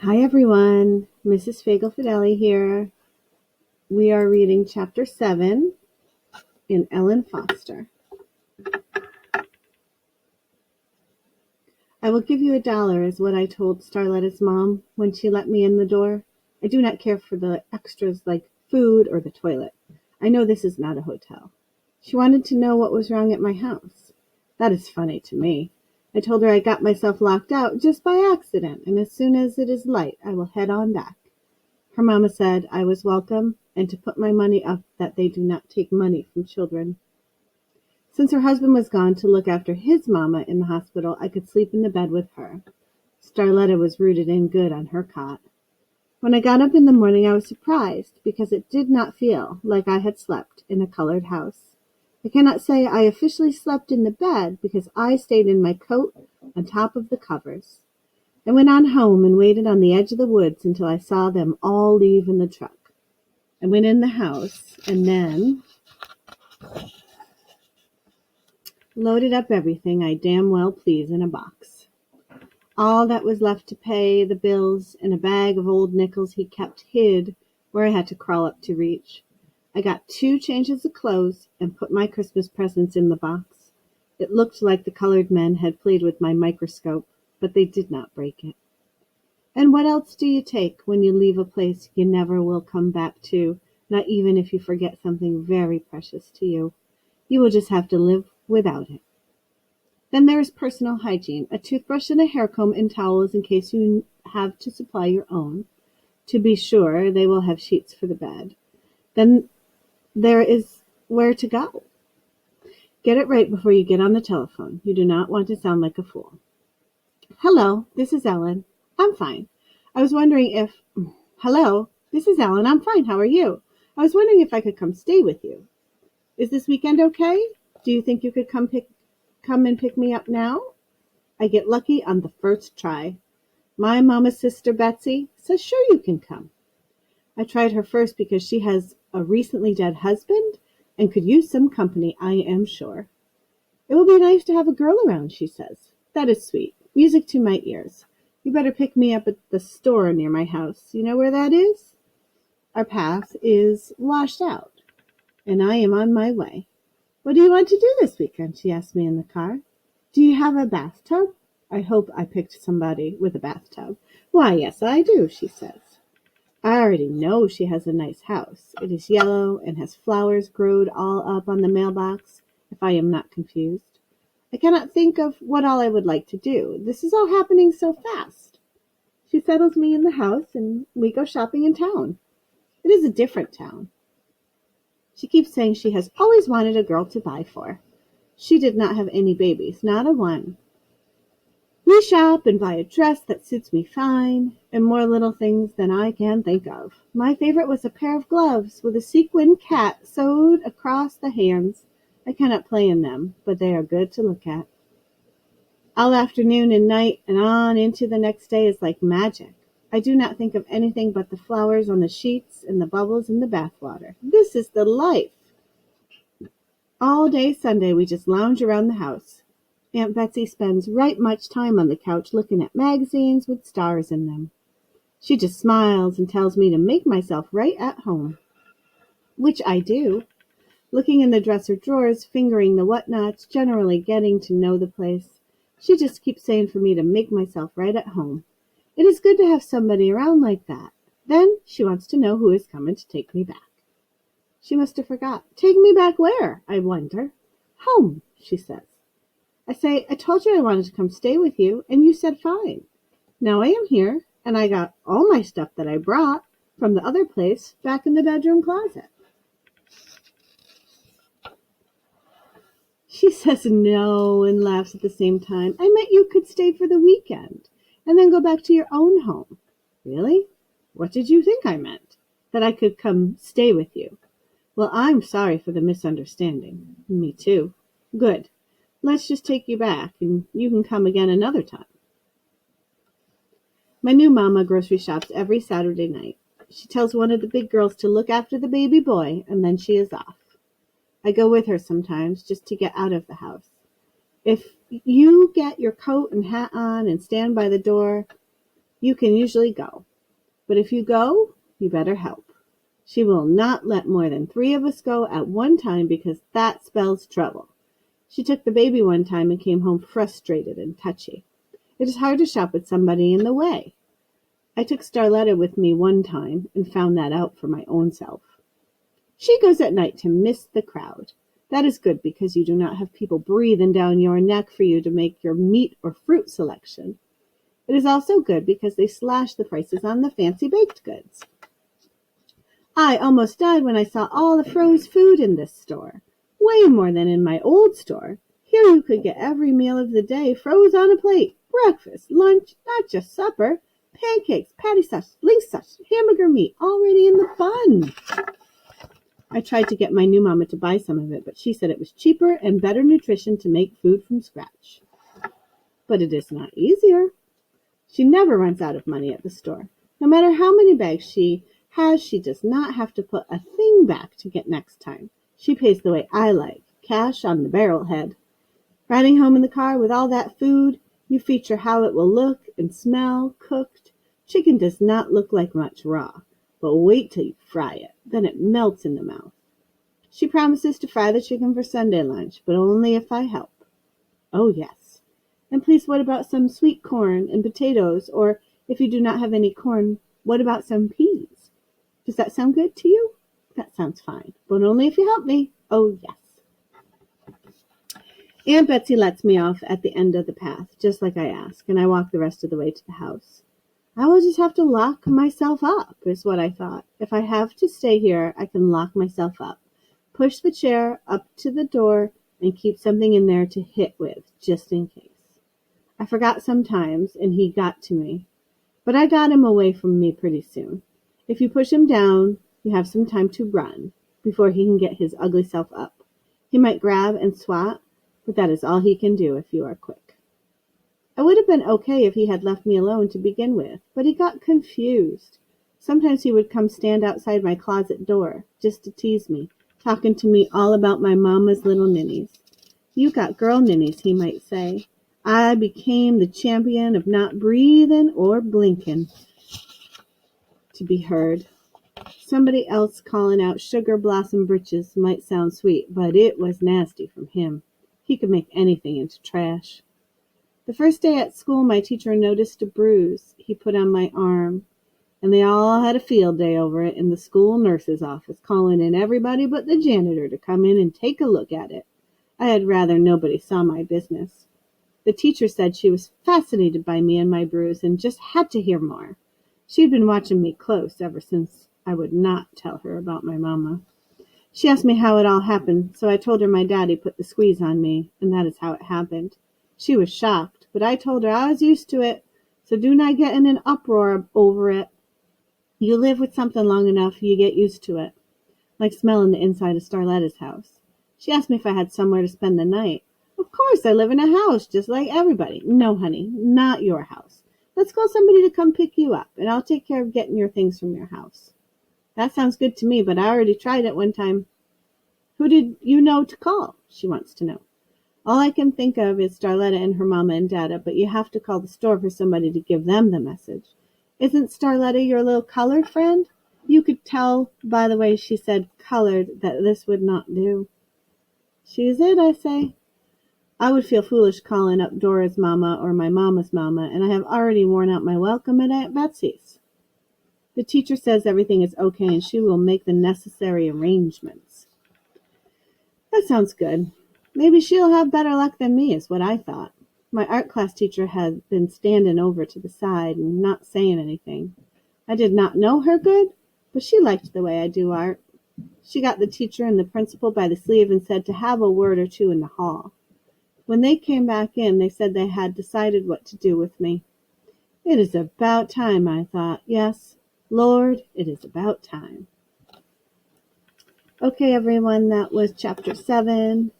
Hi everyone, Mrs. Fagle-Fedele here. We are reading Chapter 7 in Ellen Foster. I will give you $1 is what I told Starletta's mom when she let me in the door. I do not care for the extras like food or the toilet. I know this is not a hotel. She wanted to know what was wrong at my house. That is funny to me. I told her I got myself locked out just by accident, and as soon as it is light, I will head on back. Her mama said I was welcome and to put my money up that they do not take money from children. Since her husband was gone to look after his mama in the hospital, I could sleep in the bed with her. Starletta was rooted in good on her cot. When I got up in the morning, I was surprised because it did not feel like I had slept in a colored house. I cannot say I officially slept in the bed because I stayed in my coat on top of the covers. I went on home and waited on the edge of the woods until I saw them all leave in the truck. I went in the house and then loaded up everything I damn well please in a box. All that was left to pay the bills in a bag of old nickels he kept hid where I had to crawl up to reach. I got 2 changes of clothes and put my Christmas presents in the box. It looked like the colored men had played with my microscope, but they did not break it. And what else do you take when you leave a place you never will come back to, not even if you forget something very precious to you? You will just have to live without it. Then there is personal hygiene, a toothbrush and a hair comb and towels in case you have to supply your own. To be sure, they will have sheets for the bed. Then there is where to go. Get it right before you get on the telephone. You do not want to sound like a fool. Hello, this is Ellen. I'm fine. I was wondering if... Hello, this is Ellen. I'm fine. How are you? I was wondering if I could come stay with you. Is this weekend okay? Do you think you could come and pick me up now? I get lucky on the first try. My mama's sister Betsy says sure you can come. I tried her first because she has a recently dead husband and could use some company, I am sure. It will be nice to have a girl around, she says. That is sweet. Music to my ears. You better pick me up at the store near my house. You know where that is? Our path is washed out, and I am on my way. What do you want to do this weekend? She asked me in the car. Do you have a bathtub? I hope I picked somebody with a bathtub. Why, yes, I do, she says. I already know she has a nice house. It is yellow and has flowers growed all up on the mailbox, if I am not confused. I cannot think of what all I would like to do. This is all happening so fast. She settles me in the house, and we go shopping in town. It is a different town. She keeps saying she has always wanted a girl to buy for. She did not have any babies, not a one. We shop and buy a dress that suits me fine, and more little things than I can think of. My favorite was a pair of gloves with a sequin cat sewed across the hands. I cannot play in them, but they are good to look at. All afternoon and night and on into the next day is like magic. I do not think of anything but the flowers on the sheets and the bubbles in the bathwater. This is the life. All day Sunday we just lounge around the house. Aunt Betsy spends right much time on the couch looking at magazines with stars in them. She just smiles and tells me to make myself right at home, which I do, looking in the dresser drawers, fingering the whatnots, generally getting to know the place. She just keeps saying for me to make myself right at home. It is good to have somebody around like that. Then she wants to know who is coming to take me back. She must have forgot. Take me back where, I wonder? Home, she says. I say, I told you I wanted to come stay with you, and you said fine. Now I am here, and I got all my stuff that I brought from the other place back in the bedroom closet. She says no and laughs at the same time. I meant you could stay for the weekend and then go back to your own home. Really? What did you think I meant? That I could come stay with you? Well, I'm sorry for the misunderstanding. Me too. Good. Let's just take you back, and you can come again another time. My new mama grocery shops every Saturday night. She tells one of the big girls to look after the baby boy, and then she is off. I go with her sometimes just to get out of the house. If you get your coat and hat on and stand by the door, You can usually go. But if you go, you better help. She will not let more than 3 of us go at one time because that spells trouble. She took the baby one time and came home frustrated and touchy. It is hard to shop with somebody in the way. I took Starletta with me one time and found that out for my own self. She goes at night to miss the crowd. That is good because you do not have people breathing down your neck for you to make your meat or fruit selection. It is also good because they slash the prices on the fancy baked goods. I almost died when I saw all the froze food in this store. Way more than in my old store. Here you could get every meal of the day froze on a plate. Breakfast, lunch, not just supper. Pancakes, patty sauce, blink sauce, hamburger meat, already in the bun. I tried to get my new mama to buy some of it, but she said it was cheaper and better nutrition to make food from scratch. But it is not easier. She never runs out of money at the store. No matter how many bags she has, she does not have to put a thing back to get next time. She pays the way I like, cash on the barrelhead. Riding home in the car with all that food, you feature how it will look and smell cooked. Chicken does not look like much raw, but wait till you fry it. Then it melts in the mouth. She promises to fry the chicken for Sunday lunch, but only if I help. Oh, yes. And please, what about some sweet corn and potatoes? Or if you do not have any corn, what about some peas? Does that sound good to you? That sounds fine, but only if you help me. Oh, yes. Aunt Betsy lets me off at the end of the path, just like I ask, and I walk the rest of the way to the house. I will just have to lock myself up, is what I thought. If I have to stay here, I can lock myself up, push the chair up to the door, and keep something in there to hit with, just in case. I forgot sometimes, and he got to me. But I got him away from me pretty soon. If you push him down, you have some time to run before he can get his ugly self up. He might grab and swat, but that is all he can do if you are quick. I would have been okay if he had left me alone to begin with, but he got confused. Sometimes he would come stand outside my closet door, just to tease me, talking to me all about my mama's little ninnies. You got girl ninnies, he might say. I became the champion of not breathing or blinking to be heard. Somebody else calling out sugar blossom britches might sound sweet, but it was nasty from him. He could make anything into trash. The first day at school, my teacher noticed a bruise he put on my arm, and they all had a field day over it in the school nurse's office, calling in everybody but the janitor to come in and take a look at it. I had rather nobody saw my business. The teacher said she was fascinated by me and my bruise and just had to hear more. She'd been watching me close ever since I would not tell her about my mama. She asked me how it all happened, so I told her my daddy put the squeeze on me, and that is how it happened. She was shocked, but I told her I was used to it, so do not get in an uproar over it. You live with something long enough, you get used to it. Like smelling the inside of Starletta's house. She asked me if I had somewhere to spend the night. Of course, I live in a house, just like everybody. No, honey, not your house. Let's call somebody to come pick you up, and I'll take care of getting your things from your house. That sounds good to me, but I already tried it one time. Who did you know to call? She wants to know. All I can think of is Starletta and her mama and dada, but you have to call the store for somebody to give them the message. Isn't Starletta your little colored friend? You could tell by the way she said colored that this would not do. She is it, I say. I would feel foolish calling up Dora's mama or my mama's mama, and I have already worn out my welcome at Aunt Betsy's. The teacher says everything is okay and she will make the necessary arrangements. That sounds good. Maybe she'll have better luck than me, is what I thought. My art class teacher had been standing over to the side and not saying anything. I did not know her good, but she liked the way I do art. She got the teacher and the principal by the sleeve and said to have a word or two in the hall. When they came back in, they said they had decided what to do with me. It is about time, I thought. Yes, Lord, it is about time. Okay, everyone, that was Chapter 7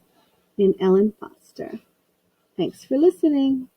in Ellen Foster. Thanks for listening.